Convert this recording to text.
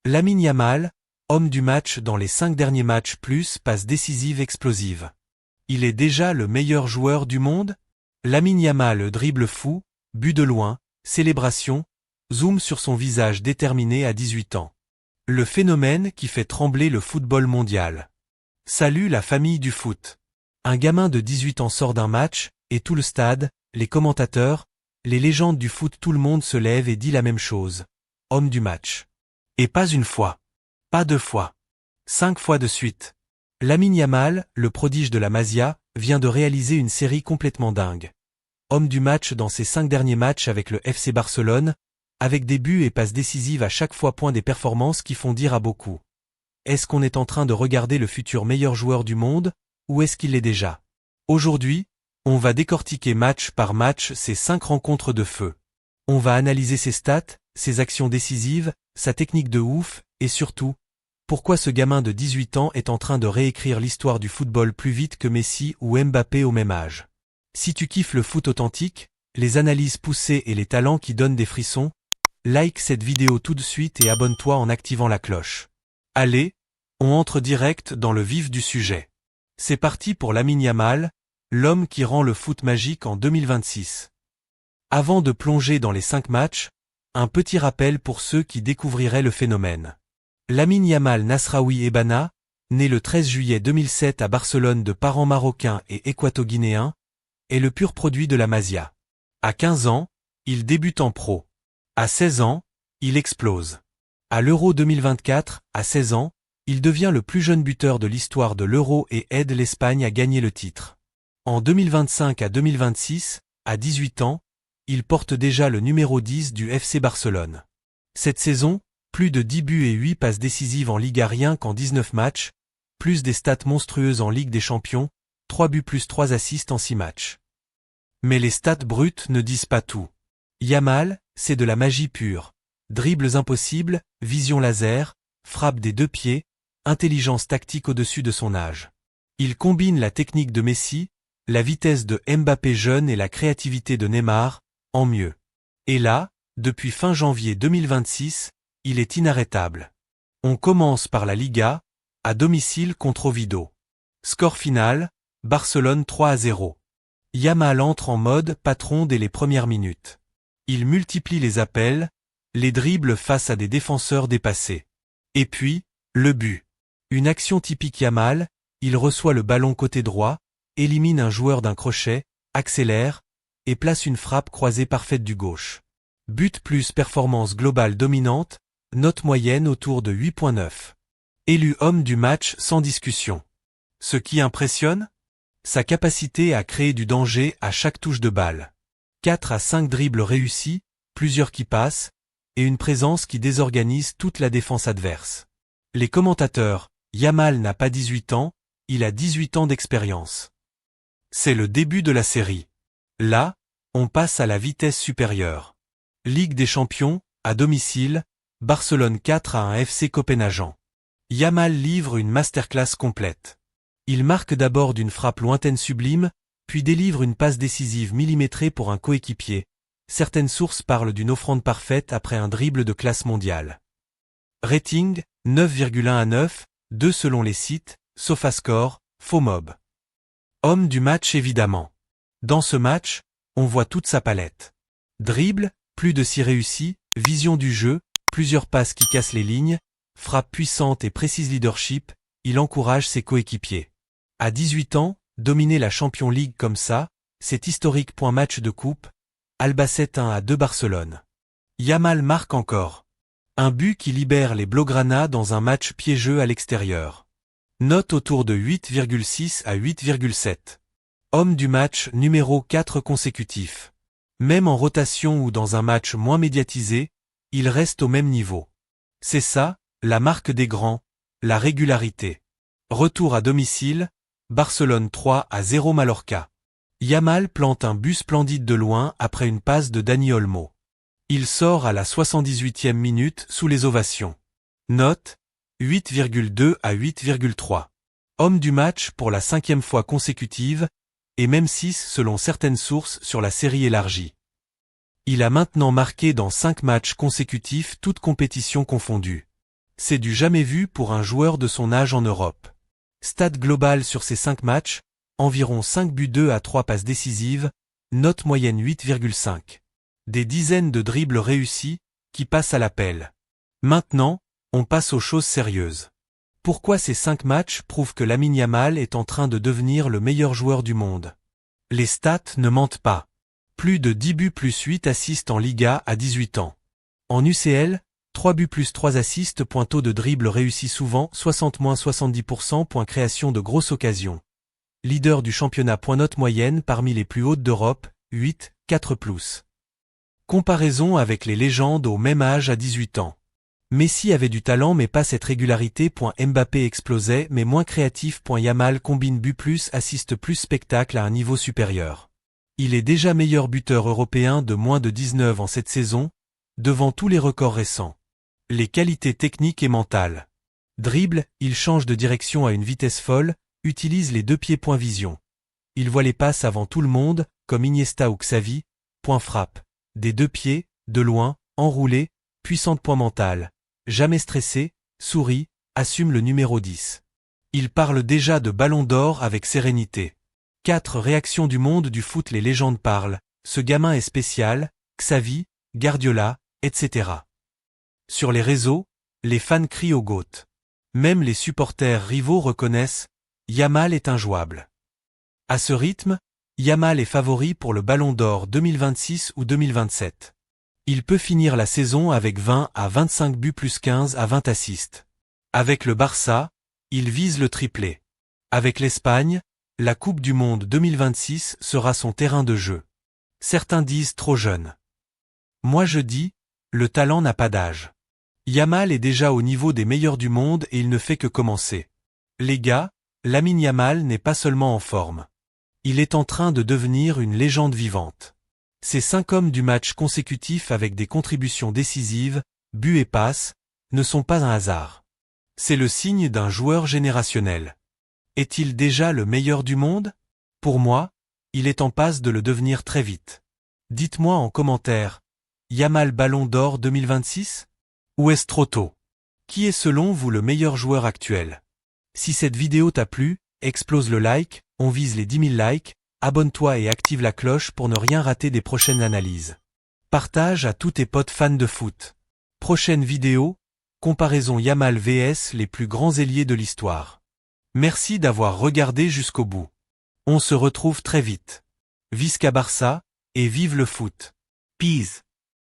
Lamine Yamal, homme du match dans les 5 derniers matchs plus passe décisive explosive. Il est déjà le meilleur joueur du monde? Lamine Yamal dribble fou, but de loin, célébration, zoom sur son visage déterminé à 18 ans. Le phénomène qui fait trembler le football mondial. Salut la famille du foot. Un gamin de 18 ans sort d'un match, et tout le stade, les commentateurs, les légendes du foot, tout le monde se lève et dit la même chose. Homme du match. Et pas une fois. Pas 2 fois. 5 fois de suite. Lamine Yamal, le prodige de la Masia, vient de réaliser une série complètement dingue. Homme du match dans ses 5 derniers matchs avec le FC Barcelone, avec des buts et passes décisives à chaque fois, point des performances qui font dire à beaucoup. Est-ce qu'on est en train de regarder le futur meilleur joueur du monde, ou est-ce qu'il l'est déjà? Aujourd'hui, on va décortiquer match par match ces 5 rencontres de feu. On va analyser ses stats, ses actions décisives, sa technique de ouf, et surtout, pourquoi ce gamin de 18 ans est en train de réécrire l'histoire du football plus vite que Messi ou Mbappé au même âge. Si tu kiffes le foot authentique, les analyses poussées et les talents qui donnent des frissons, like cette vidéo tout de suite et abonne-toi en activant la cloche. Allez, on entre direct dans le vif du sujet. C'est parti pour Lamine Yamal, l'homme qui rend le foot magique en 2026. Avant de plonger dans les 5 matchs, un petit rappel pour ceux qui découvriraient le phénomène. Lamine Yamal Nasraoui Ebana, né le 13 juillet 2007 à Barcelone de parents marocains et équato-guinéens, est le pur produit de la Masia. À 15 ans, il débute en pro. À 16 ans, il explose. À l'Euro 2024, à 16 ans, il devient le plus jeune buteur de l'histoire de l'Euro et aide l'Espagne à gagner le titre. En 2025 à 2026, à 18 ans, il porte déjà le numéro 10 du FC Barcelone. Cette saison, plus de 10 buts et 8 passes décisives en Liga rien qu'en 19 matchs, plus des stats monstrueuses en Ligue des Champions, 3 buts plus 3 assists en 6 matchs. Mais les stats brutes ne disent pas tout. Yamal, c'est de la magie pure. Dribbles impossibles, vision laser, frappe des 2 pieds, intelligence tactique au-dessus de son âge. Il combine la technique de Messi, la vitesse de Mbappé jeune et la créativité de Neymar, en mieux. Et là, depuis fin janvier 2026, il est inarrêtable. On commence par la Liga, à domicile contre Oviedo. Score final, Barcelone 3-0. Yamal entre en mode patron dès les premières minutes. Il multiplie les appels, les dribbles face à des défenseurs dépassés. Et puis, le but. Une action typique Yamal, il reçoit le ballon côté droit, élimine un joueur d'un crochet, accélère, et place une frappe croisée parfaite du gauche. But plus performance globale dominante, note moyenne autour de 8.9. Élu homme du match sans discussion. Ce qui impressionne? Sa capacité à créer du danger à chaque touche de balle. 4 à 5 dribbles réussis, plusieurs qui passent, et une présence qui désorganise toute la défense adverse. Les commentateurs, Yamal n'a pas 18 ans, il a 18 ans d'expérience. C'est le début de la série. Là, on passe à la vitesse supérieure. Ligue des Champions, à domicile, Barcelone 4 à 1 FC Copenhagen. Yamal livre une masterclass complète. Il marque d'abord d'une frappe lointaine sublime, puis délivre une passe décisive millimétrée pour un coéquipier. Certaines sources parlent d'une offrande parfaite après un dribble de classe mondiale. Rating, 9,1 à 9, 2 selon les sites, SofaScore, FOMOB. Homme du match évidemment. Dans ce match, on voit toute sa palette. Dribble, plus de 6 réussis, vision du jeu, plusieurs passes qui cassent les lignes, frappe puissante et précise leadership, il encourage ses coéquipiers. À 18 ans, dominer la Champions League comme ça, c'est historique. Match de coupe, Albacete 1 à 2 Barcelone. Yamal marque encore. Un but qui libère les Blaugrana dans un match piégeux à l'extérieur. Note autour de 8,6 à 8,7. Homme du match numéro 4 consécutif. Même en rotation ou dans un match moins médiatisé, il reste au même niveau. C'est ça, la marque des grands, la régularité. Retour à domicile, Barcelone 3-0 Mallorca. Yamal plante un but splendide de loin après une passe de Dani Olmo. Il sort à la 78e minute sous les ovations. Note, 8,2 à 8,3. Homme du match pour la 5e fois consécutive, et même 6 selon certaines sources sur la série élargie. Il a maintenant marqué dans 5 matchs consécutifs toutes compétitions confondues. C'est du jamais vu pour un joueur de son âge en Europe. Stats global sur ses 5 matchs, environ 5 buts 2 à 3 passes décisives, note moyenne 8,5. Des dizaines de dribbles réussis, qui passent à l'appel. Maintenant, on passe aux choses sérieuses. Pourquoi ces 5 matchs prouvent que Lamine Yamal est en train de devenir le meilleur joueur du monde? Les stats ne mentent pas. Plus de 10 buts plus 8 assists en Liga à 18 ans. En UCL, 3 buts plus 3 assists. Taux de dribble réussi souvent 60-70%. Création de grosses occasions. Leader du championnat. Note moyenne parmi les plus hautes d'Europe, 8, 4+. Comparaison avec les légendes au même âge à 18 ans. Messi avait du talent mais pas cette régularité. Mbappé explosait mais moins créatif. Yamal combine but plus assist plus spectacle à un niveau supérieur. Il est déjà meilleur buteur européen de moins de 19 en cette saison, devant tous les records récents. Les qualités techniques et mentales. Dribble, il change de direction à une vitesse folle, utilise les 2 pieds. Vision. Il voit les passes avant tout le monde, comme Iniesta ou Xavi. Frappe. Des 2 pieds, de loin, enroulé, puissante. Mental. Jamais stressé, sourit, assume le numéro 10. Il parle déjà de ballon d'or avec sérénité. 4 réactions du monde du foot. Les légendes parlent. Ce gamin est spécial, Xavi, Guardiola, etc. Sur les réseaux, les fans crient au GOAT. Même les supporters rivaux reconnaissent, Yamal est injouable. À ce rythme, Yamal est favori pour le ballon d'or 2026 ou 2027. Il peut finir la saison avec 20 à 25 buts plus 15 à 20 assists. Avec le Barça, il vise le triplé. Avec l'Espagne, la Coupe du Monde 2026 sera son terrain de jeu. Certains disent trop jeune. Moi je dis, le talent n'a pas d'âge. Yamal est déjà au niveau des meilleurs du monde et il ne fait que commencer. Les gars, Lamine Yamal n'est pas seulement en forme. Il est en train de devenir une légende vivante. Ces 5 hommes du match consécutifs avec des contributions décisives, buts et passes, ne sont pas un hasard. C'est le signe d'un joueur générationnel. Est-il déjà le meilleur du monde? Pour moi, il est en passe de le devenir très vite. Dites-moi en commentaire, Yamal ballon d'or 2026? Ou est-ce trop tôt? Qui est selon vous le meilleur joueur actuel? Si cette vidéo t'a plu, explose le like, on vise les 10 000 likes, abonne-toi et active la cloche pour ne rien rater des prochaines analyses. Partage à tous tes potes fans de foot. Prochaine vidéo, comparaison Yamal vs les plus grands ailiers de l'histoire. Merci d'avoir regardé jusqu'au bout. On se retrouve très vite. Visca Barça, et vive le foot. Peace.